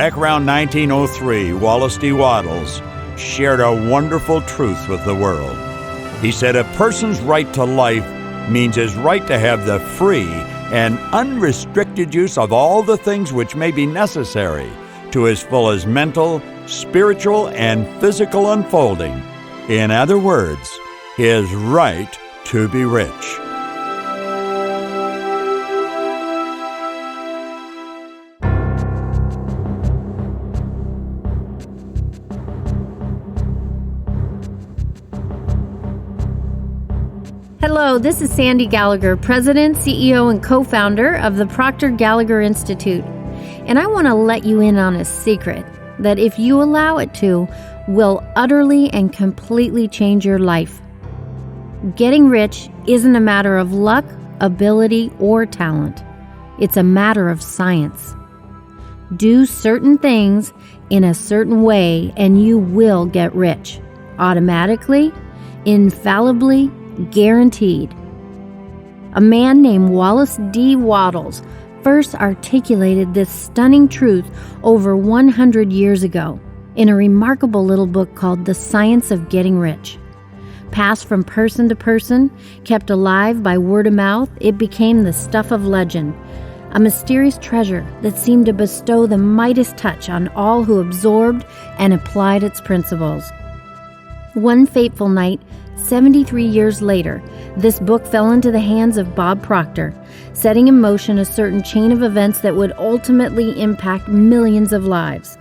Back around 1903, Wallace D. Wattles shared a wonderful truth with the world. He said, "A person's right to life means his right to have the free and unrestricted use of all the things which may be necessary to as full as mental, spiritual, and physical unfolding. In other words, his right to be rich." Hello, this is Sandy Gallagher, President, CEO, and co-founder of the Procter Gallagher Institute. And I want to let you in on a secret that, if you allow it to, will utterly and completely change your life. Getting rich isn't a matter of luck, ability, or talent. It's a matter of science. Do certain things in a certain way and you will get rich. Automatically, infallibly, guaranteed. A man named Wallace D. Wattles first articulated this stunning truth over 100 years ago in a remarkable little book called The Science of Getting Rich. Passed from person to person, kept alive by word of mouth, it became the stuff of legend, a mysterious treasure that seemed to bestow the Midas touch on all who absorbed and applied its principles. One fateful night, 73 years later, this book fell into the hands of Bob Proktър, setting in motion a certain chain of events that would ultimately impact millions of lives.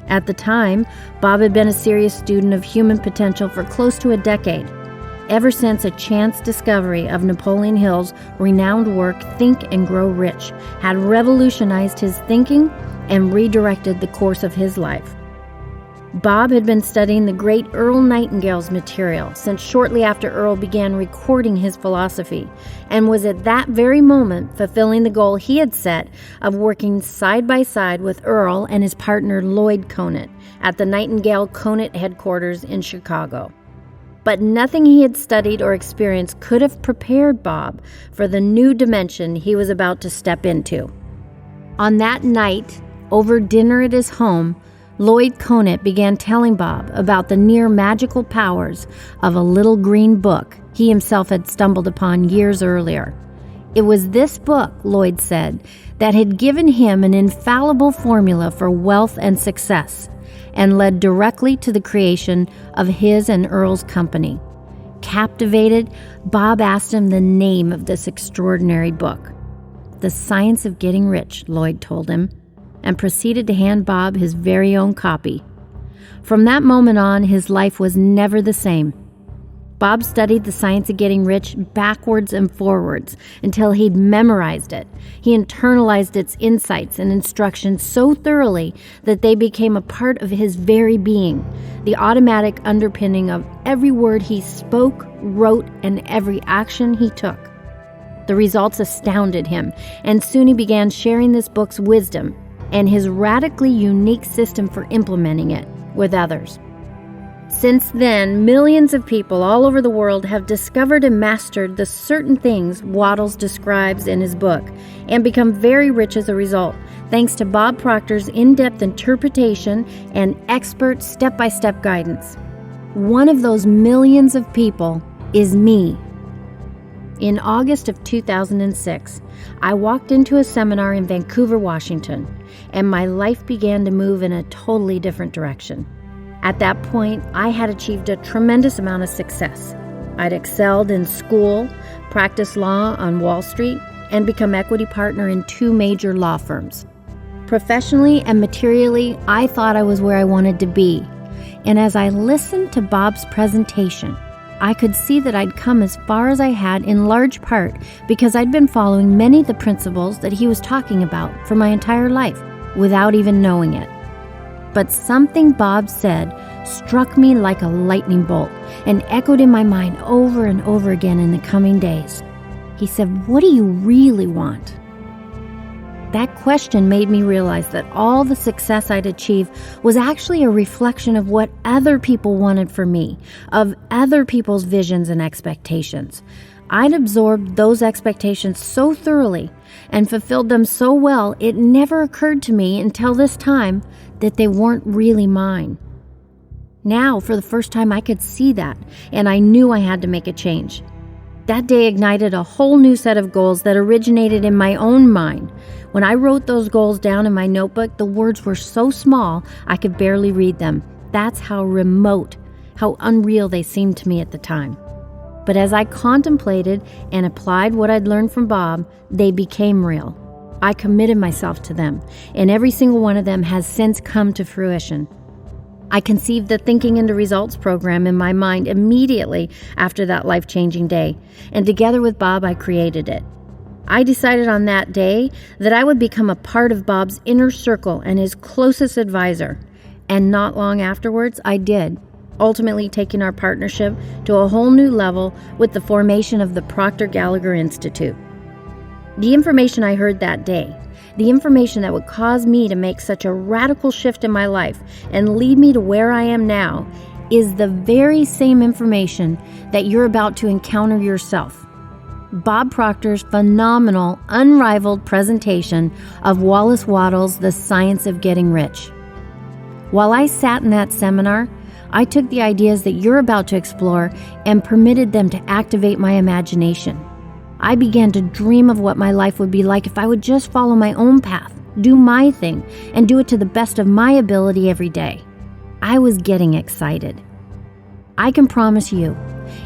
At the time, Bob had been a serious student of human potential for close to a decade, ever since a chance discovery of Napoleon Hill's renowned work, Think and Grow Rich, had revolutionized his thinking and redirected the course of his life. Bob had been studying the great Earl Nightingale's material since shortly after Earl began recording his philosophy, and was at that very moment fulfilling the goal he had set of working side by side with Earl and his partner Lloyd Conant at the Nightingale Conant headquarters in Chicago. But nothing he had studied or experienced could have prepared Bob for the new dimension he was about to step into. On that night, over dinner at his home, Lloyd Conant began telling Bob about the near magical powers of a little green book he himself had stumbled upon years earlier. It was this book, Lloyd said, that had given him an infallible formula for wealth and success, and led directly to the creation of his and Earl's company. Captivated, Bob asked him the name of this extraordinary book. The Science of Getting Rich, Lloyd told him, and proceeded to hand Bob his very own copy. From that moment on, his life was never the same. Bob studied The Science of Getting Rich backwards and forwards until he'd memorized it. He internalized its insights and instructions so thoroughly that they became a part of his very being, the automatic underpinning of every word he spoke, wrote, and every action he took. The results astounded him, and soon he began sharing this book's wisdom and his radically unique system for implementing it with others. Since then, millions of people all over the world have discovered and mastered the certain things Wattles describes in his book, and become very rich as a result, thanks to Bob Proktър's in-depth interpretation and expert step-by-step guidance. One of those millions of people is me. In August of 2006, I walked into a seminar in Vancouver, Washington, and my life began to move in a totally different direction. At that point, I had achieved a tremendous amount of success. I'd excelled in school, practiced law on Wall Street, and become equity partner in 2 major law firms. Professionally and materially, I thought I was where I wanted to be. And as I listened to Bob's presentation, I could see that I'd come as far as I had in large part because I'd been following many of the principles that he was talking about for my entire life without even knowing it. But something Bob said struck me like a lightning bolt and echoed in my mind over and over again in the coming days. He said, "What do you really want?" That question made me realize that all the success I'd achieved was actually a reflection of what other people wanted for me, of other people's visions and expectations. I'd absorbed those expectations so thoroughly and fulfilled them so well, it never occurred to me until this time that they weren't really mine. Now, for the first time, I could see that, and I knew I had to make a change. That day ignited a whole new set of goals that originated in my own mind. When I wrote those goals down in my notebook, the words were so small I could barely read them. That's how remote, how unreal they seemed to me at the time. But as I contemplated and applied what I'd learned from Bob, they became real. I committed myself to them, and every single one of them has since come to fruition. I conceived the Thinking into Results program in my mind immediately after that life-changing day, and together with Bob, I created it. I decided on that day that I would become a part of Bob's inner circle and his closest advisor, and not long afterwards, I did, ultimately taking our partnership to a whole new level with the formation of the Procter Gallagher Institute. The information I heard that day, the information that would cause me to make such a radical shift in my life and lead me to where I am now, is the very same information that you're about to encounter yourself. Bob Proctor's phenomenal, unrivaled presentation of Wallace Wattles' The Science of Getting Rich. While I sat in that seminar, I took the ideas that you're about to explore and permitted them to activate my imagination. I began to dream of what my life would be like if I would just follow my own path, do my thing, and do it to the best of my ability every day. I was getting excited. I can promise you,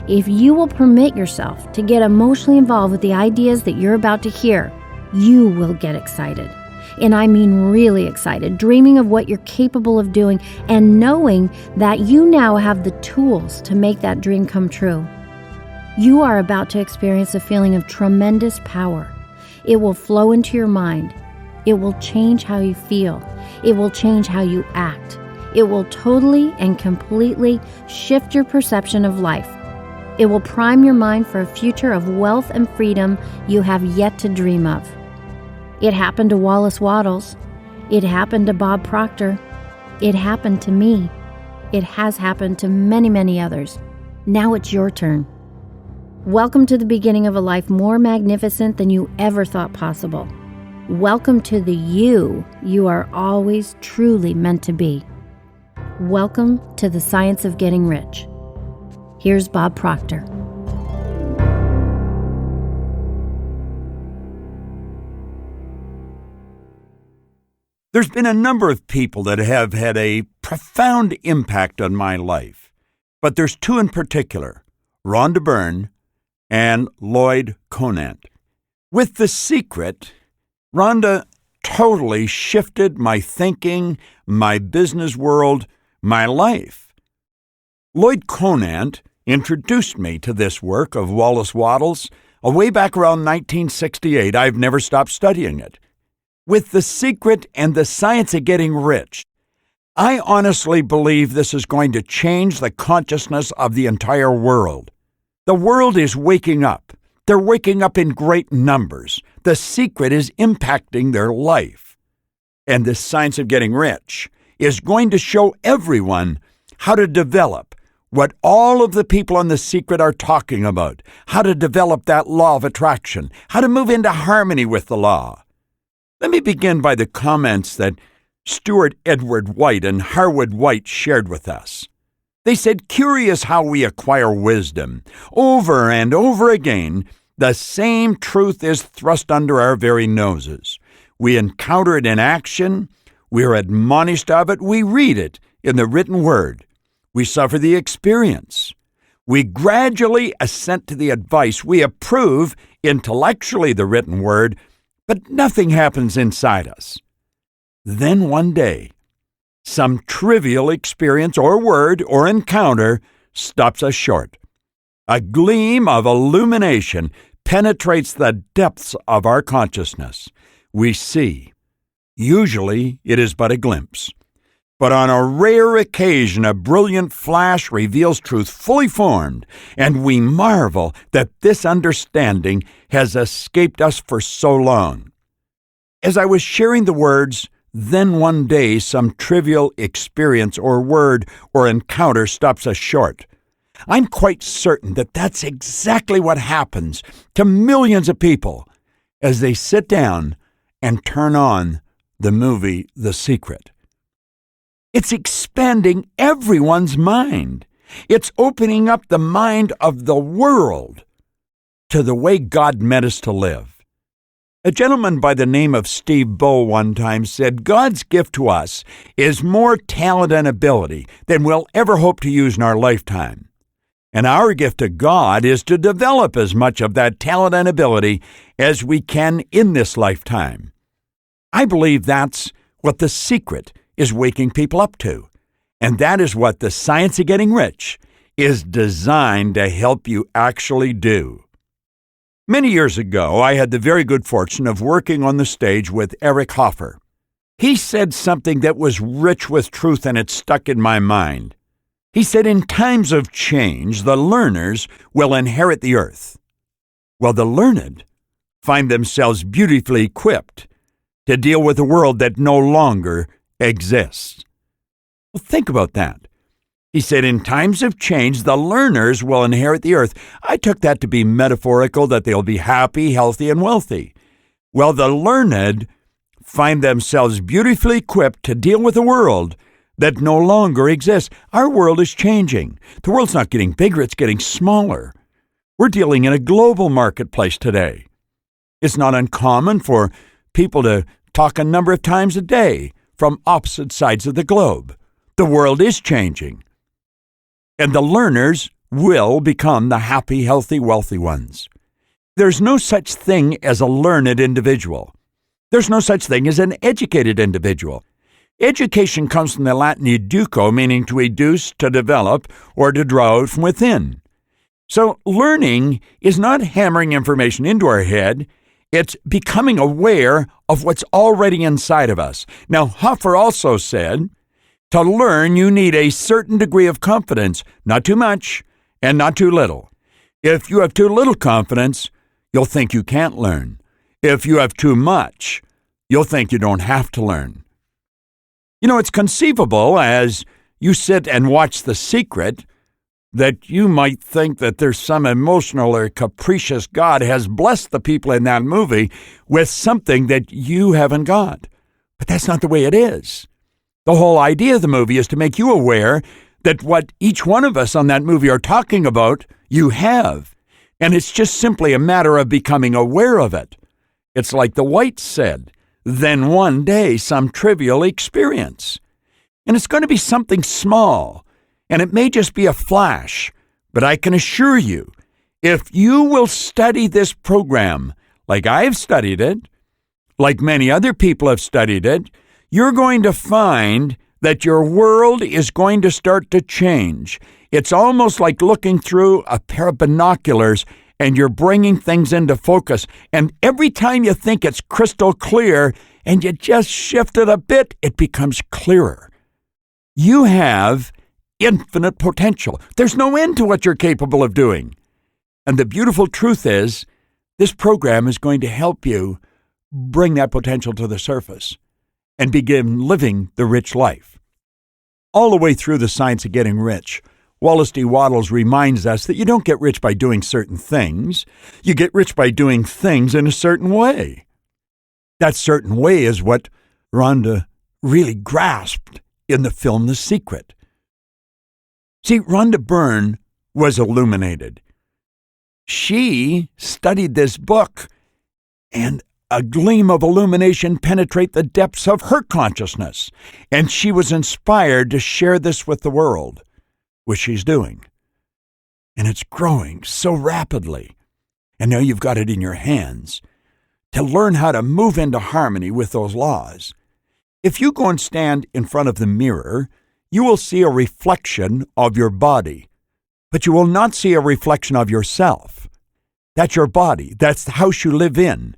if you will permit yourself to get emotionally involved with the ideas that you're about to hear, you will get excited. And I mean really excited, dreaming of what you're capable of doing and knowing that you now have the tools to make that dream come true. You are about to experience a feeling of tremendous power. It will flow into your mind. It will change how you feel. It will change how you act. It will totally and completely shift your perception of life. It will prime your mind for a future of wealth and freedom you have yet to dream of. It happened to Wallace Wattles. It happened to Bob Proctor. It happened to me. It has happened to many, many others. Now it's your turn. Welcome to the beginning of a life more magnificent than you ever thought possible. Welcome to the you are always truly meant to be. Welcome to the Science of Getting Rich. Here's Bob Proctor. There's been a number of people that have had a profound impact on my life, but there's two in particular, Rhonda Byrne and Lloyd Conant. With The Secret, Rhonda totally shifted my thinking, my business world, my life. Lloyd Conant introduced me to this work of Wallace Wattles way back around 1968. I've never stopped studying it. With The Secret and the Science of Getting Rich, I honestly believe this is going to change the consciousness of the entire world. The world is waking up. They're waking up in great numbers. The Secret is impacting their life. And the Science of Getting Rich is going to show everyone how to develop what all of the people on The Secret are talking about, how to develop that law of attraction, how to move into harmony with the law. Let me begin by the comments that Stuart Edward White and Harwood White shared with us. They said, curious how we acquire wisdom. Over and over again, the same truth is thrust under our very noses. We encounter it in action, we are admonished of it, we read it in the written word. We suffer the experience. We gradually assent to the advice. We approve intellectually the written word, but nothing happens inside us. Then one day, some trivial experience or word or encounter stops us short. A gleam of illumination penetrates the depths of our consciousness. We see. Usually it is but a glimpse. But on a rare occasion, a brilliant flash reveals truth fully formed, and we marvel that this understanding has escaped us for so long. As I was sharing the words, then one day some trivial experience or word or encounter stops us short, I'm quite certain that that's exactly what happens to millions of people as they sit down and turn on the movie The Secret. It's expanding everyone's mind. It's opening up the mind of the world to the way God meant us to live. A gentleman by the name of Steve Bow one time said, God's gift to us is more talent and ability than we'll ever hope to use in our lifetime. And our gift to God is to develop as much of that talent and ability as we can in this lifetime. I believe that's what The Secret is waking people up to. And that is what the Science of Getting Rich is designed to help you actually do. Many years ago, I had the very good fortune of working on the stage with Eric Hoffer. He said something that was rich with truth, and it stuck in my mind. He said, in times of change, the learners will inherit the earth, while the learned find themselves beautifully equipped to deal with a world that no longer exists. Well, think about that. He said, in times of change, the learners will inherit the earth. I took that to be metaphorical, that they'll be happy, healthy, and wealthy. Well, the learned find themselves beautifully equipped to deal with a world that no longer exists. Our world is changing. The world's not getting bigger, it's getting smaller. We're dealing in a global marketplace today. It's not uncommon for people to talk a number of times a day from opposite sides of the globe. The world is changing. And the learners will become the happy, healthy, wealthy ones. There's no such thing as a learned individual. There's no such thing as an educated individual. Education comes from the Latin educo, meaning to educe, to develop, or to draw out from within. So learning is not hammering information into our head. It's becoming aware of what's already inside of us. Now, Hoffer also said, to learn, you need a certain degree of confidence, not too much and not too little. If you have too little confidence, you'll think you can't learn. If you have too much, you'll think you don't have to learn. You know, it's conceivable as you sit and watch The Secret that you might think that there's some emotional or capricious God has blessed the people in that movie with something that you haven't got. But that's not the way it is. The whole idea of the movie is to make you aware that what each one of us on that movie are talking about, you have. And it's just simply a matter of becoming aware of it. It's like the Whites said, then one day some trivial experience. And it's going to be something small, and it may just be a flash, but I can assure you, if you will study this program like I've studied it, like many other people have studied it, you're going to find that your world is going to start to change. It's almost like looking through a pair of binoculars and you're bringing things into focus. And every time you think it's crystal clear and you just shift it a bit, it becomes clearer. You have infinite potential. There's no end to what you're capable of doing. And the beautiful truth is, this program is going to help you bring that potential to the surface and begin living the rich life. All the way through The Science of Getting Rich, Wallace D. Wattles reminds us that you don't get rich by doing certain things. You get rich by doing things in a certain way. That certain way is what Rhonda really grasped in the film The Secret. See, Rhonda Byrne was illuminated. She studied this book, and a gleam of illumination penetrated the depths of her consciousness, and she was inspired to share this with the world, which she's doing. And it's growing so rapidly. And now you've got it in your hands to learn how to move into harmony with those laws. If you go and stand in front of the mirror, you will see a reflection of your body, but you will not see a reflection of yourself. That's your body. That's the house you live in.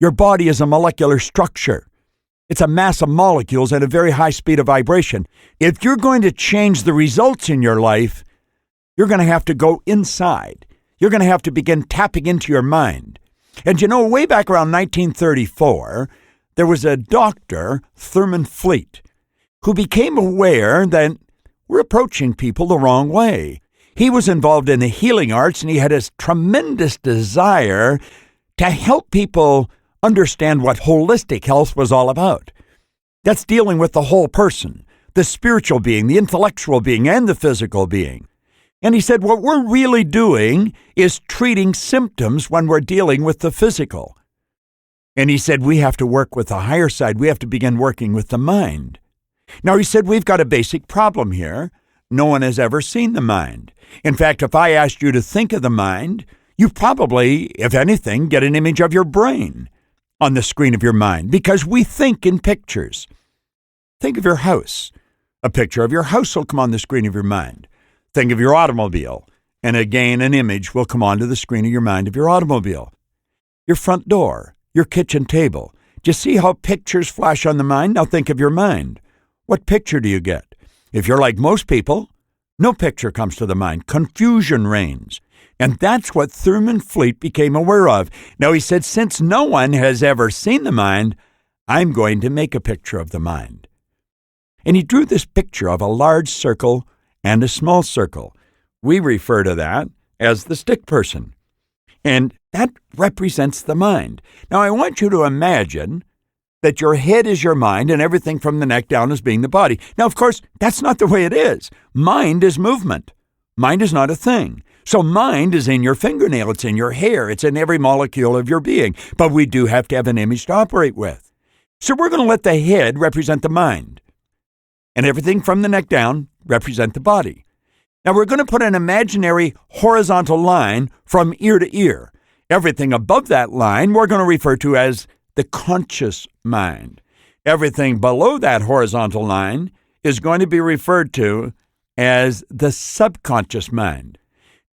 Your body is a molecular structure. It's a mass of molecules at a very high speed of vibration. If you're going to change the results in your life, you're going to have to go inside. You're going to have to begin tapping into your mind. And you know, way back around 1934, there was a doctor, Thurman Fleet, who became aware that we're approaching people the wrong way. He was involved in the healing arts, and he had a tremendous desire to help people understand what holistic health was all about. That's dealing with the whole person, the spiritual being, the intellectual being, and the physical being. And he said, what we're really doing is treating symptoms when we're dealing with the physical. And he said, we have to work with the higher side. We have to begin working with the mind. Now, he said, we've got a basic problem here. No one has ever seen the mind. In fact, if I asked you to think of the mind, you probably, if anything, get an image of your brain on the screen of your mind, because we think in pictures. Think of your house. A picture of your house will come on the screen of your mind. Think of your automobile, and again an image will come onto the screen of your mind of your automobile. Your front door, your kitchen table. Do you see how pictures flash on the mind? Now think of your mind. What picture do you get? If you're like most people, no picture comes to the mind. Confusion reigns. And that's what Thurman Fleet became aware of. Now he said, since no one has ever seen the mind, I'm going to make a picture of the mind. And he drew this picture of a large circle and a small circle. We refer to that as the stick person. And that represents the mind. Now I want you to imagine that your head is your mind and everything from the neck down is being the body. Now, of course, that's not the way it is. Mind is movement. Mind is not a thing. So mind is in your fingernail, it's in your hair, it's in every molecule of your being. But we do have to have an image to operate with. So we're going to let the head represent the mind. And everything from the neck down represent the body. Now we're going to put an imaginary horizontal line from ear to ear. Everything above that line we're going to refer to as the conscious mind. Everything below that horizontal line is going to be referred to as the subconscious mind.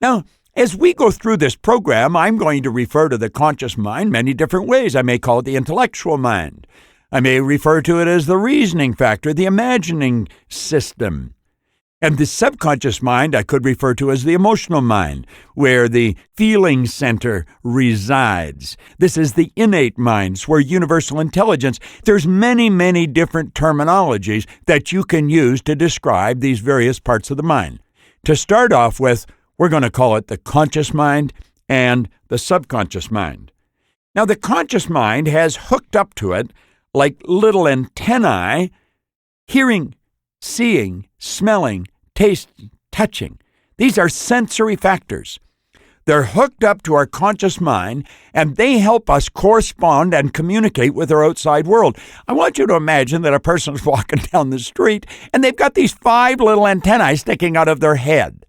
Now, as we go through this program, I'm going to refer to the conscious mind many different ways. I may call it the intellectual mind. I may refer to it as the reasoning factor, the imagining system. And the subconscious mind I could refer to as the emotional mind, where the feeling center resides. This is the innate mind, where universal intelligence. There's many, many different terminologies that you can use to describe these various parts of the mind. To start off with, we're going to call it the conscious mind and the subconscious mind. Now, the conscious mind has hooked up to it like little antennae, hearing, seeing, smelling, tasting, touching. These are sensory factors. They're hooked up to our conscious mind, and they help us correspond and communicate with our outside world. I want you to imagine that a person's walking down the street, and they've got these 5 little antennae sticking out of their head.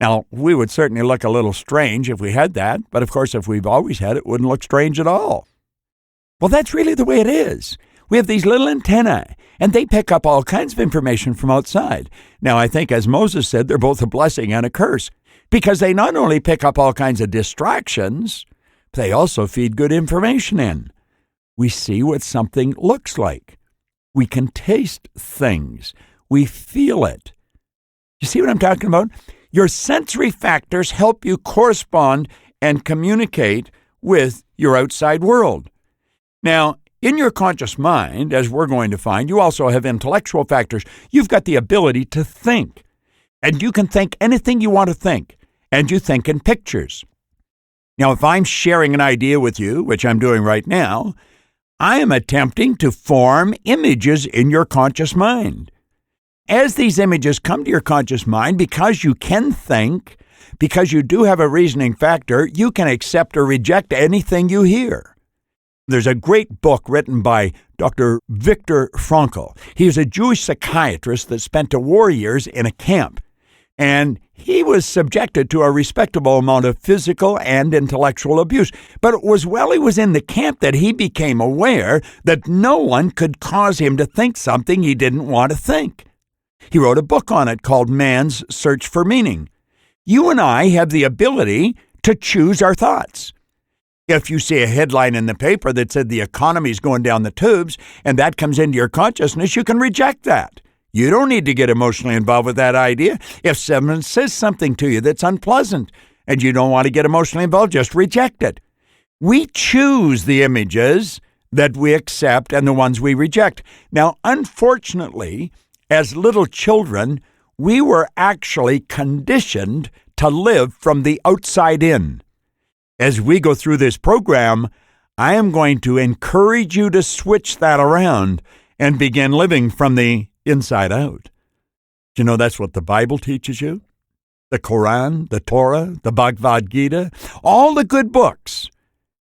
Now, we would certainly look a little strange if we had that, but of course, if we've always had it, it wouldn't look strange at all. Well, that's really the way it is. We have these little antennae, and they pick up all kinds of information from outside. Now, I think, as Moses said, they're both a blessing and a curse, because they not only pick up all kinds of distractions, but they also feed good information in. We see what something looks like. We can taste things. We feel it. You see what I'm talking about? Your sensory factors help you correspond and communicate with your outside world. Now, in your conscious mind, as we're going to find, you also have intellectual factors. You've got the ability to think, and you can think anything you want to think, and you think in pictures. Now, if I'm sharing an idea with you, which I'm doing right now, I am attempting to form images in your conscious mind. As these images come to your conscious mind, because you can think, because you do have a reasoning factor, you can accept or reject anything you hear. There's a great book written by Dr. Viktor Frankl. He was a Jewish psychiatrist that spent the war years in a camp, and he was subjected to a respectable amount of physical and intellectual abuse. But it was while he was in the camp that he became aware that no one could cause him to think something he didn't want to think. He wrote a book on it called Man's Search for Meaning. You and I have the ability to choose our thoughts. If you see a headline in the paper that said the economy's going down the tubes, and that comes into your consciousness, you can reject that. You don't need to get emotionally involved with that idea. If someone says something to you that's unpleasant and you don't want to get emotionally involved, just reject it. We choose the images that we accept and the ones we reject. Now, unfortunately, as little children, we were actually conditioned to live from the outside in. As we go through this program, I am going to encourage you to switch that around and begin living from the inside out. Do you know that's what the Bible teaches you? The Quran, the Torah, the Bhagavad Gita, all the good books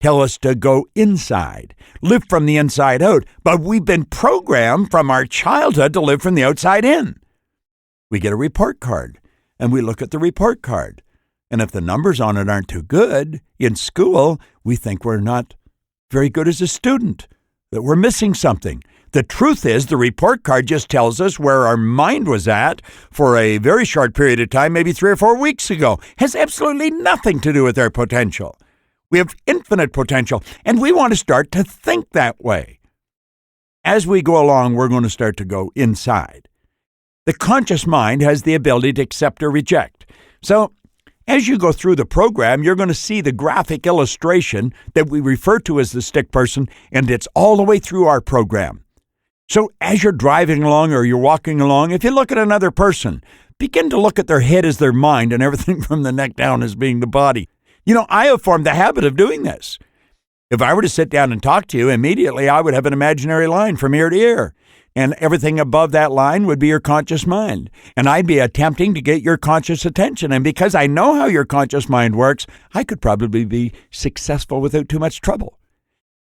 tell us to go inside, live from the inside out, but we've been programmed from our childhood to live from the outside in. We get a report card, and we look at the report card, and if the numbers on it aren't too good in school, we think we're not very good as a student, that we're missing something. The truth is, the report card just tells us where our mind was at for a very short period of time, maybe 3 or 4 weeks ago. Has absolutely nothing to do with our potential. We have infinite potential, and we want to start to think that way. As we go along, we're going to start to go inside. The conscious mind has the ability to accept or reject. So, as you go through the program, you're going to see the graphic illustration that we refer to as the stick person, and it's all the way through our program. So as you're driving along or you're walking along, if you look at another person, begin to look at their head as their mind and everything from the neck down as being the body. You know, I have formed the habit of doing this. If I were to sit down and talk to you, immediately I would have an imaginary line from ear to ear. And everything above that line would be your conscious mind. And I'd be attempting to get your conscious attention. And because I know how your conscious mind works, I could probably be successful without too much trouble.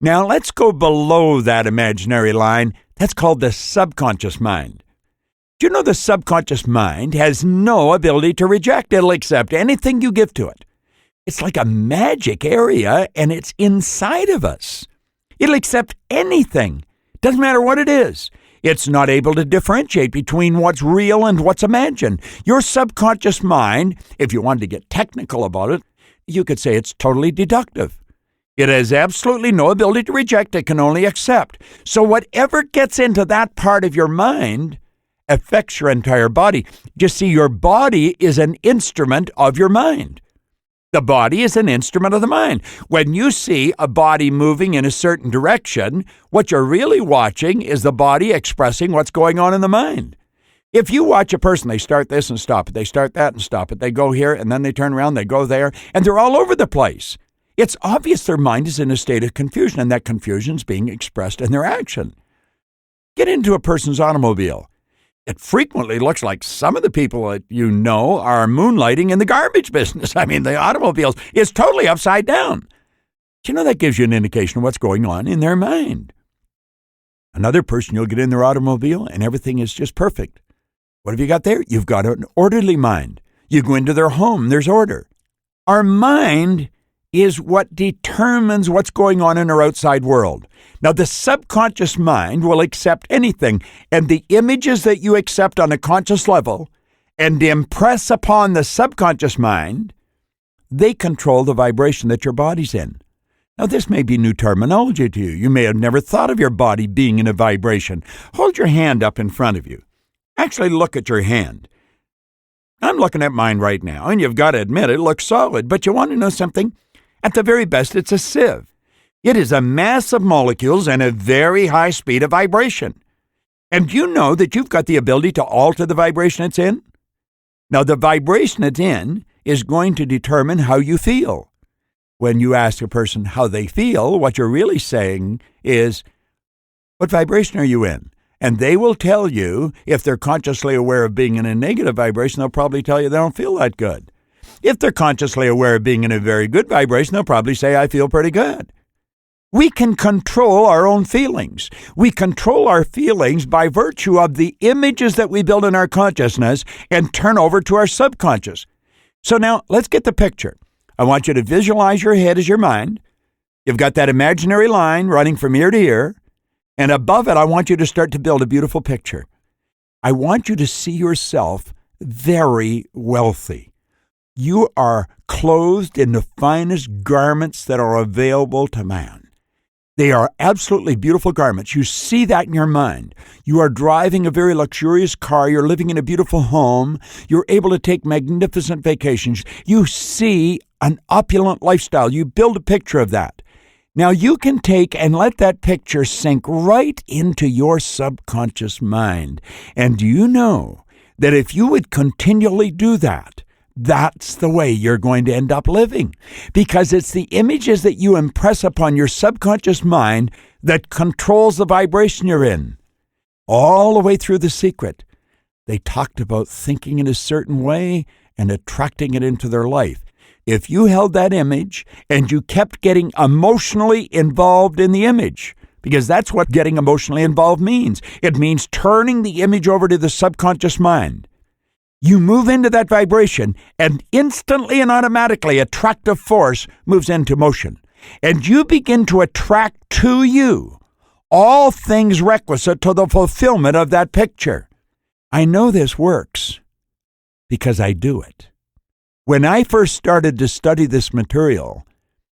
Now, let's go below that imaginary line. That's called the subconscious mind. Do you know the subconscious mind has no ability to reject? It'll accept anything you give to it. It's like a magic area, and it's inside of us. It'll accept anything. Doesn't matter what it is. It's not able to differentiate between what's real and what's imagined. Your subconscious mind, if you wanted to get technical about it, you could say it's totally deductive. It has absolutely no ability to reject. It can only accept. So whatever gets into that part of your mind affects your entire body. Just see, your body is an instrument of your mind. The body is an instrument of the mind. When you see a body moving in a certain direction, what you're really watching is the body expressing what's going on in the mind. If you watch a person, they start this and stop it, they start that and stop it, they go here and then they turn around, they go there, and they're all over the place. It's obvious their mind is in a state of confusion, and that confusion is being expressed in their action. Get into a person's automobile. It frequently looks like some of the people that you know are moonlighting in the garbage business. I mean, the automobiles is totally upside down. Do you know that gives you an indication of what's going on in their mind? Another person, you'll get in their automobile and everything is just perfect. What have you got there? You've got an orderly mind. You go into their home, there's order. Our mind is what determines what's going on in our outside world. Now, the subconscious mind will accept anything, and the images that you accept on a conscious level and impress upon the subconscious mind, they control the vibration that your body's in. Now, this may be new terminology to you. You may have never thought of your body being in a vibration. Hold your hand up in front of you. Actually, look at your hand. I'm looking at mine right now, and you've got to admit it looks solid, but you want to know something? At the very best, it's a sieve. It is a mass of molecules and a very high speed of vibration. And you know that you've got the ability to alter the vibration it's in? Now, the vibration it's in is going to determine how you feel. When you ask a person how they feel, what you're really saying is, what vibration are you in? And they will tell you, if they're consciously aware of being in a negative vibration, they'll probably tell you they don't feel that good. If they're consciously aware of being in a very good vibration, they'll probably say, I feel pretty good. We can control our own feelings. We control our feelings by virtue of the images that we build in our consciousness and turn over to our subconscious. So now, let's get the picture. I want you to visualize your head as your mind. You've got that imaginary line running from ear to ear. And above it, I want you to start to build a beautiful picture. I want you to see yourself very wealthy. You are clothed in the finest garments that are available to man. They are absolutely beautiful garments. You see that in your mind. You are driving a very luxurious car. You're living in a beautiful home. You're able to take magnificent vacations. You see an opulent lifestyle. You build a picture of that. Now you can take and let that picture sink right into your subconscious mind. And do you know that if you would continually do that, that's the way you're going to end up living, because it's the images that you impress upon your subconscious mind that controls the vibration you're in. All the way through The Secret, they talked about thinking in a certain way and attracting it into their life. If you held that image and you kept getting emotionally involved in the image, because that's what getting emotionally involved means. It means turning the image over to the subconscious mind. You move into that vibration, and instantly and automatically attractive force moves into motion. And you begin to attract to you all things requisite to the fulfillment of that picture. I know this works because I do it. When I first started to study this material,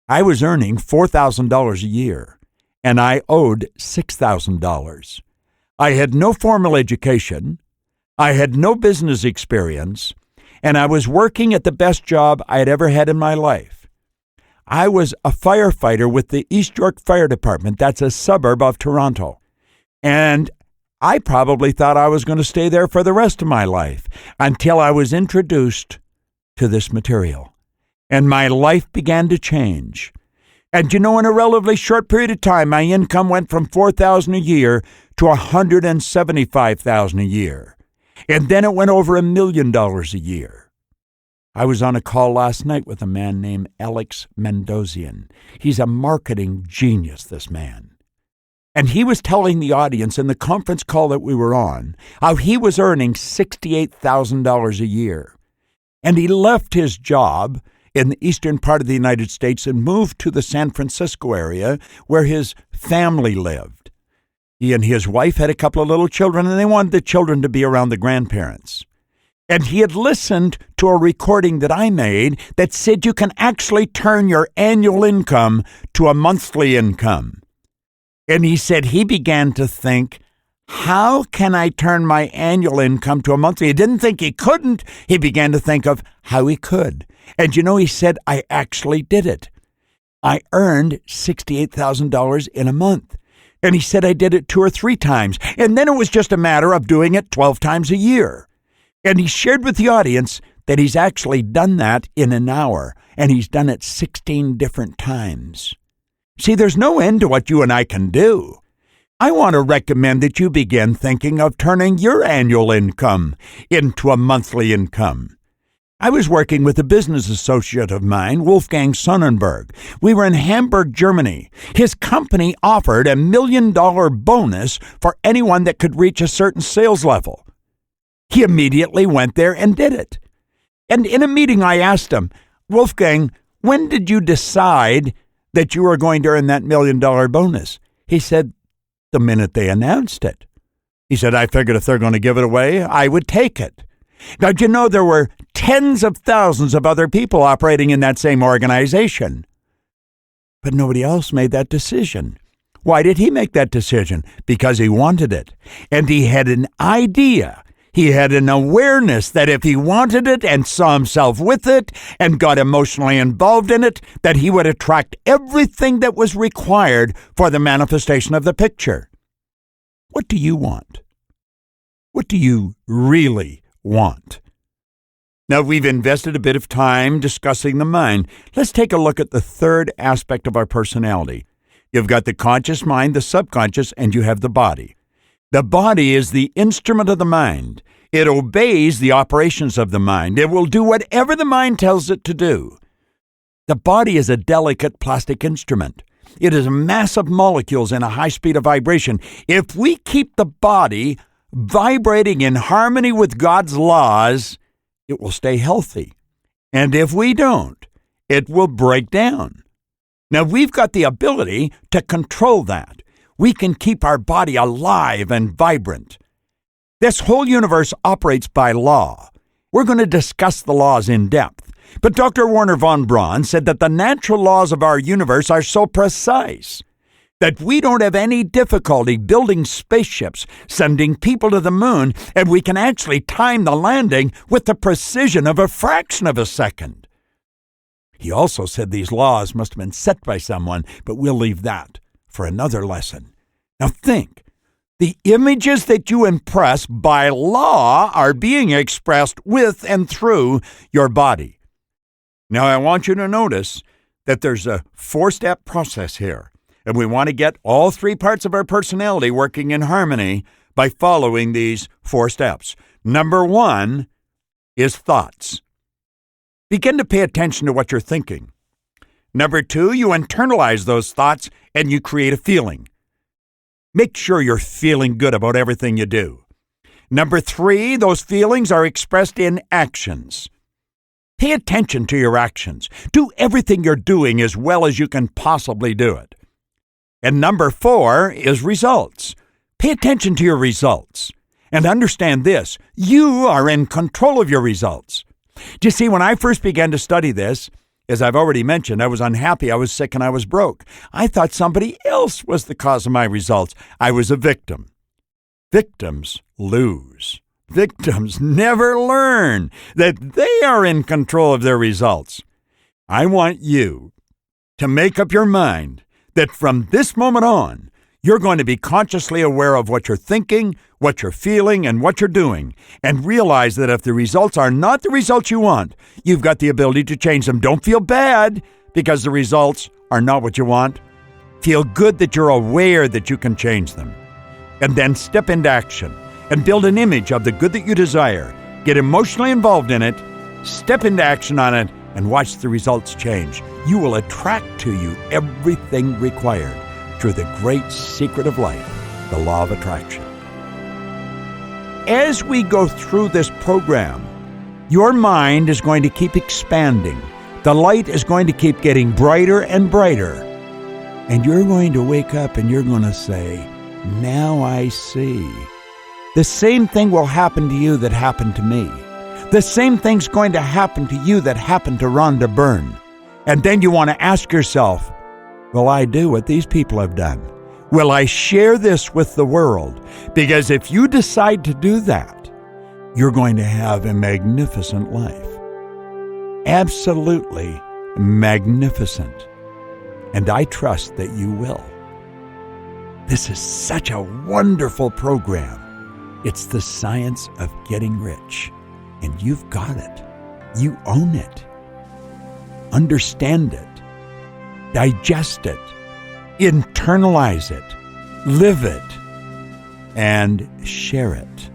I was earning $4,000 a year, and I owed $6,000. I had no formal education. I had no business experience, and I was working at the best job I had ever had in my life. I was a firefighter with the East York Fire Department. That's a suburb of Toronto. And I probably thought I was going to stay there for the rest of my life until I was introduced to this material. And my life began to change. And in a relatively short period of time, my income went from $4,000 a year to $175,000 a year. And then it went over $1 million a year. I was on a call last night with a man named Alex Mendozian. He's a marketing genius, this man. And he was telling the audience in the conference call that we were on how he was earning $68,000 a year. And he left his job in the eastern part of the United States and moved to the San Francisco area where his family lived. He and his wife had a couple of little children, and they wanted the children to be around the grandparents. And he had listened to a recording that I made that said you can actually turn your annual income to a monthly income. And he said he began to think, how can I turn my annual income to a monthly? He didn't think he couldn't. He began to think of how he could. And he said, I actually did it. I earned $68,000 in a month. And he said I did it 2 or 3 times. And then it was just a matter of doing it 12 times a year. And he shared with the audience that he's actually done that in an hour. And he's done it 16 different times. See, there's no end to what you and I can do. I want to recommend that you begin thinking of turning your annual income into a monthly income. I was working with a business associate of mine, Wolfgang Sonnenberg. We were in Hamburg, Germany. His company offered $1 million bonus for anyone that could reach a certain sales level. He immediately went there and did it. And in a meeting, I asked him, Wolfgang, when did you decide that you were going to earn that $1 million bonus? He said, the minute they announced it. He said, I figured if they're going to give it away, I would take it. Now, there were tens of thousands of other people operating in that same organization. But nobody else made that decision. Why did he make that decision? Because he wanted it. And he had an idea. He had an awareness that if he wanted it and saw himself with it and got emotionally involved in it, that he would attract everything that was required for the manifestation of the picture. What do you want? What do you really want? Now, we've invested a bit of time discussing the mind. Let's take a look at the third aspect of our personality. You've got the conscious mind, the subconscious, and you have the body. The body is the instrument of the mind. It obeys the operations of the mind. It will do whatever the mind tells it to do. The body is a delicate plastic instrument. It is a mass of molecules in a high speed of vibration. If we keep the body vibrating in harmony with God's laws, it will stay healthy. And if we don't, it will break down. Now, we've got the ability to control that. We can keep our body alive and vibrant. This whole universe operates by law. We're going to discuss the laws in depth. But Dr. Werner von Braun said that the natural laws of our universe are so precise that we don't have any difficulty building spaceships, sending people to the moon, and we can actually time the landing with the precision of a fraction of a second. He also said these laws must have been set by someone, but we'll leave that for another lesson. Now think The images that you impress by law are being expressed with and through your body. Now, I want you to notice that there's a 4-step process here, and we want to get all 3 parts of our personality working in harmony by following these 4 steps. Number 1 is thoughts. Begin to pay attention to what you're thinking. Number 2, you internalize those thoughts and you create a feeling. Make sure you're feeling good about everything you do. Number 3, those feelings are expressed in actions. Pay attention to your actions. Do everything you're doing as well as you can possibly do it. And number 4 is results. Pay attention to your results. And understand this, you are in control of your results. Do you see, when I first began to study this, as I've already mentioned, I was unhappy, I was sick, and I was broke. I thought somebody else was the cause of my results. I was a victim. Victims lose. Victims never learn that they are in control of their results. I want you to make up your mind that from this moment on, you're going to be consciously aware of what you're thinking, what you're feeling, and what you're doing, and realize that if the results are not the results you want, you've got the ability to change them. Don't feel bad because the results are not what you want. Feel good that you're aware that you can change them. And then step into action and build an image of the good that you desire. Get emotionally involved in it, step into action on it, and watch the results change. You will attract to you everything required through the great secret of life, the law of attraction. As we go through this program, your mind is going to keep expanding. The light is going to keep getting brighter and brighter. And you're going to wake up and you're going to say, now I see. The same thing will happen to you that happened to me. The same thing's going to happen to you that happened to Rhonda Byrne. And then you want to ask yourself, will I do what these people have done? Will I share this with the world? Because if you decide to do that, you're going to have a magnificent life. Absolutely magnificent. And I trust that you will. This is such a wonderful program. It's the science of getting rich. And you've got it. You own it. Understand it. Digest it, internalize it, live it, and share it.